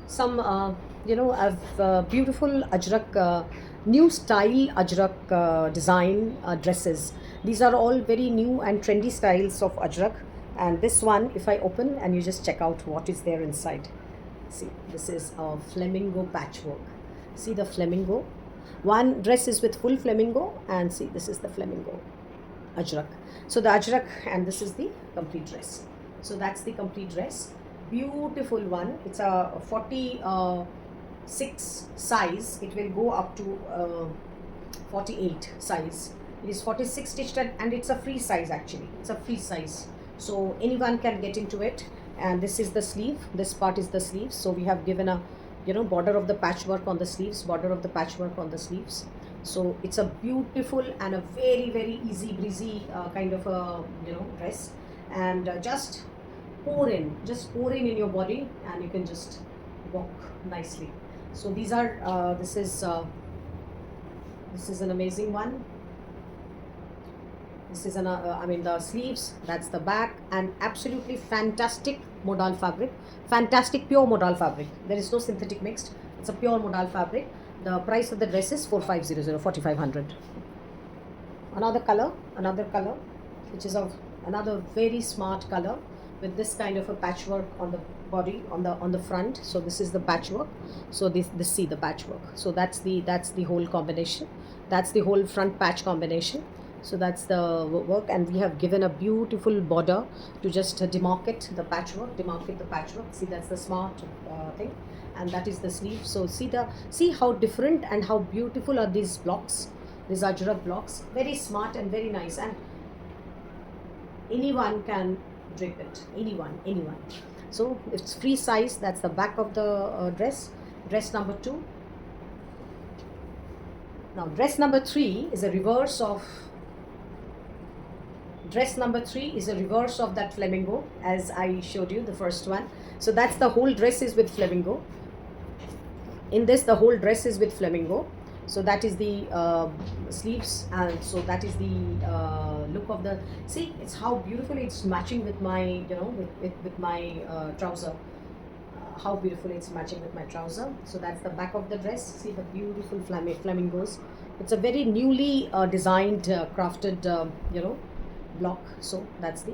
some beautiful ajrak, new style ajrak design dresses. These are all very new and trendy styles of ajrak. And this one, if I open and you just check out what is there inside. See, this is a flamingo patchwork. See the flamingo. One dress is with full flamingo, and see, this is the flamingo ajrak. So the ajrak, and this is the complete dress. So that's the complete dress. Beautiful one. It's a 46 size. It will go up to 48 size. It is 46 stitched, and it's a free size actually. It's a free size. So anyone can get into it. And this is the sleeve. This part is the sleeve. So we have given a border of the patchwork on the sleeves, border of the patchwork on the sleeves. So it's a beautiful and a very very easy breezy kind of a dress. And just pour in your body, and you can just walk nicely. So these are this is an amazing one. This is the sleeves, that's the back, and absolutely fantastic modal fabric, fantastic pure modal fabric. There is no synthetic mixed. It's a pure modal fabric. The price of the dress is 4500, 4500. Another color, which is of another very smart color with this kind of a patchwork on the body, on the front. So this is the patchwork. So this see the patchwork. So that's the whole combination. That's the whole front patch combination. So that's the work, and we have given a beautiful border to just demarcate the patchwork. See, that's the smart thing, and that is the sleeve. So see how different and how beautiful are these blocks, these ajrak blocks. Very smart and very nice, and anyone can drape it. Anyone. So it's free size. That's the back of the dress number 2. Now dress number 3 is a reverse of that flamingo, as I showed you the first one. So that's the whole dress is with flamingo. In this, the whole dress is with flamingo. So that is the sleeves, and so that is the look of the. See, it's how beautifully it's matching with my with my trouser. How beautifully it's matching with my trouser. So that's the back of the dress. See the beautiful flamingos. It's a very newly designed, crafted block. So that's the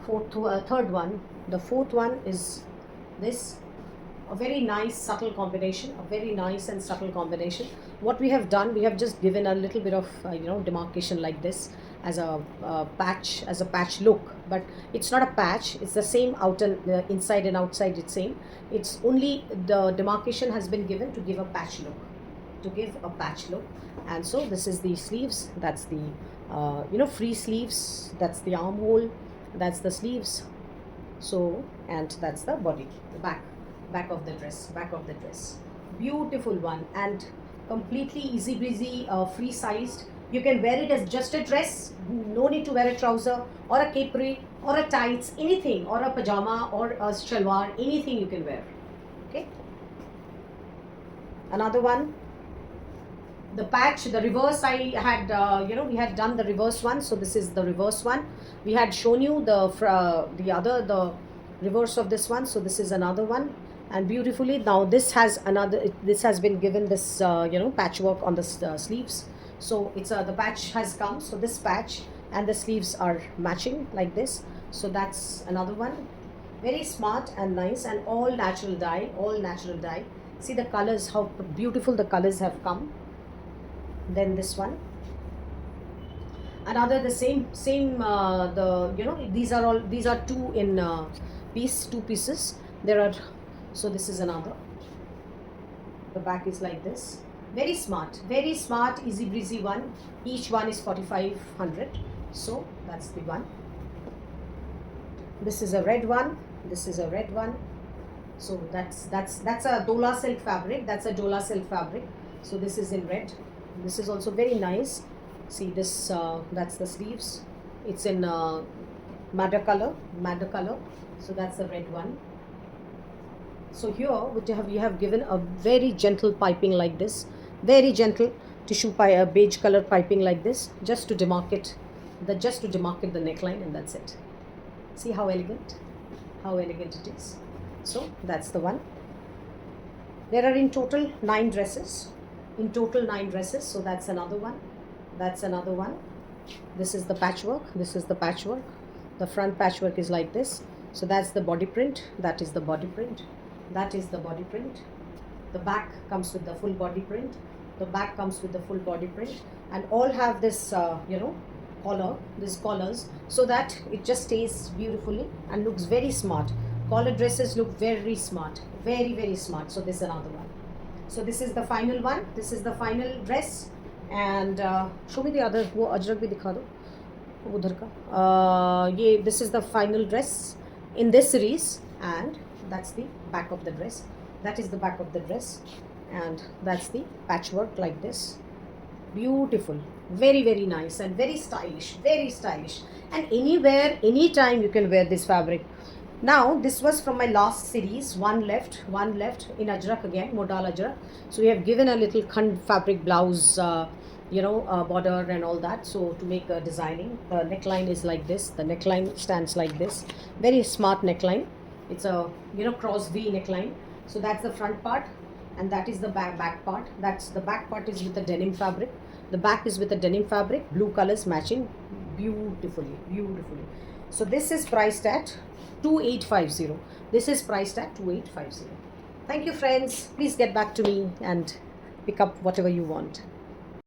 third one. The fourth one is this. A very nice subtle combination, a very nice and subtle combination. What we have done, we have just given a little bit of demarcation like this as a patch look, but it's not a patch. It's the same outer, inside and outside. It's same. It's only the demarcation has been given to give a patch look. And so this is the sleeves. That's the free sleeves. That's the armhole. That's the sleeves. So, and that's the body, the back of the dress. Beautiful one, and completely easy breezy, free sized. You can wear it as just a dress. No need to wear a trouser or a capri or a tights, anything, or a pajama or a shalwar, anything you can wear. Okay. Another one, the patch, the reverse. I had we had done the reverse one. So this is the reverse one. We had shown you the reverse of this one. So this is another one, and beautifully now this has been given this patchwork on the sleeves. So it's the patch has come. So this patch and the sleeves are matching like this. So that's another one. Very smart and nice, and all natural dye. See the colors, how beautiful the colors have come. Then this one, another, the same these are two in two pieces. There are. So this is another. The back is like this. Very smart, easy breezy one. Each one is 4500. So that's the one. This is a red one. So that's a Dola silk fabric. So this is in red. This is also very nice. See this, that's the sleeves. It's in madder color. So that's the red one. So here we have given a very gentle piping like this, very gentle tissue beige color piping like this, just to demarcate the neckline, and that's it. See how elegant it is. So that's the one. There are in total 9 dresses. In total 9 dresses. So that's another one. That's another one. This is the patchwork. This is the patchwork. The front patchwork is like this. So that's the body print. That is the body print. That is the body print. The back comes with the full body print. The back comes with the full body print, and all have this collar, these collars, so that it just stays beautifully and looks very smart. Collar dresses look very smart, very smart. So this is another one. So this is the final one. This is the final dress. And show me the other. वो अजरक भी दिखा दो उधर का. ये this is the final dress in this series, and that's the back of the dress. That is the back of the dress, and that's the patchwork like this. Beautiful, very nice and very stylish, and anywhere, anytime you can wear this fabric. Now this was from my last series. One left in Ajrak again, modal Ajrak. So we have given a little khand fabric blouse, border and all that. So to make a designing, the neckline is like this. The neckline stands like this. Very smart neckline. It's a cross V neckline. So that's the front part, and that is the back part. That's the back part is with the denim fabric. The back is with the denim fabric, blue colors matching beautifully. So this is priced at 2850. This is priced at 2850. Thank you, friends. Please get back to me and pick up whatever you want.